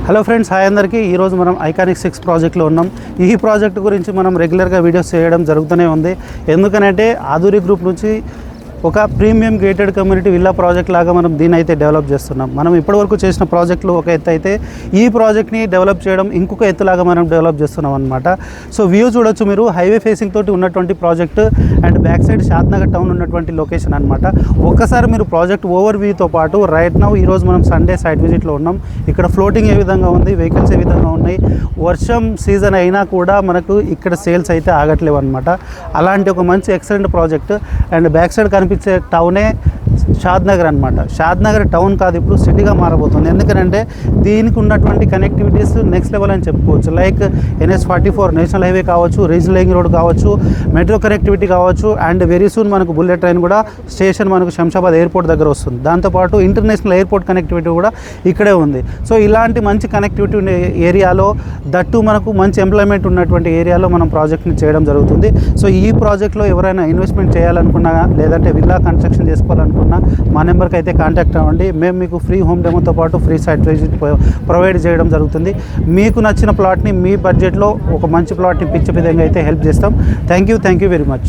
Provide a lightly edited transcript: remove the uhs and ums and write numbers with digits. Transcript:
Hello friends, hi అందరికీ. ఈరోజు మనం ఐకానిక్ 6 ప్రాజెక్ట్లో ఉన్నాం. ఈ ప్రాజెక్ట్ గురించి మనం రెగ్యులర్గా వీడియోస్ చేయడం జరుగుతూనే ఉంది. ఎందుకనంటే ఆధురి గ్రూప్ నుంచి ఒక premium gated community villa project లాగా మనం దీన్ని అయితే డెవలప్ చేస్తున్నాం. మనం ఇప్పటివరకు చేసిన ప్రాజెక్టులు ఒక ఎత్తు అయితే ఈ ప్రాజెక్ట్ని డెవలప్ చేయడం ఇంకొక ఎత్తులాగా మనం డెవలప్ చేస్తున్నాం అనమాట. సో వ్యూ చూడొచ్చు మీరు, హైవే ఫేసింగ్ తోటి ఉన్నటువంటి project and back side Shadnagar town ఉన్నటువంటి లొకేషన్ అనమాట. ఒక్కసారి మీరు ప్రాజెక్ట్ ఓవర్ వ్యూతో పాటు రైట్ నౌ ఈరోజు మనం సండే సైట్ విజిట్లో ఉన్నాం. ఇక్కడ ఫ్లోటింగ్ ఏ విధంగా ఉంది, వెహికల్స్ ఏ విధంగా ఉన్నాయి, వర్షం సీజన్ అయినా కూడా మనకు ఇక్కడ సేల్స్ అయితే ఆగట్లేవు అనమాట. అలాంటి ఒక మంచి excellent project. And back side కనిపించే టౌనే షాద్నగర్ అనమాట. షాద్నగర్ టౌన్ కాదు, ఇప్పుడు సిటీగా మారబోతుంది. ఎందుకంటే దీనికి ఉన్నటువంటి కనెక్టివిటీస్ నెక్స్ట్ లెవెల్ అని చెప్పుకోవచ్చు. లైక్ NH44 నేషనల్ హైవే కావచ్చు, రీజనల్ లింక్ రోడ్ కావచ్చు, మెట్రో కనెక్టివిటీ కావచ్చు, అండ్ వెరీ సూన్ మనకు బుల్లెట్ ట్రైన్ కూడా స్టేషన్ మనకు శంషాబాద్ ఎయిర్పోర్ట్ దగ్గర వస్తుంది. దాంతోపాటు ఇంటర్నేషనల్ ఎయిర్పోర్ట్ కనెక్టివిటీ కూడా ఇక్కడే ఉంది. సో ఇలాంటి మంచి కనెక్టివిటీ ఉండే ఏరియాలో, దట్టు మనకు మంచి ఎంప్లాయ్మెంట్ ఉన్నటువంటి ఏరియాలో మనం ప్రాజెక్ట్ని చేయడం జరుగుతుంది. సో ఈ ప్రాజెక్ట్లో ఎవరైనా ఇన్వెస్ట్మెంట్ చేయాలనుకున్నా, లేదంటే విల్లా కన్స్ట్రక్షన్ చేసుకోవాలనుకున్నా మా నెంబర్కి అయితే కాంటాక్ట్ అవ్వండి. మేము మీకు ఫ్రీ హోమ్ డెమోతో పాటు ఫ్రీ సైట్ విజిట్ ప్రొవైడ్ చేయడం జరుగుతుంది. మీకు నచ్చిన ప్లాట్ని మీ బడ్జెట్లో ఒక మంచి ప్లాట్ని పిచ్చే విధంగా అయితే హెల్ప్ చేస్తాం. Thank you very much.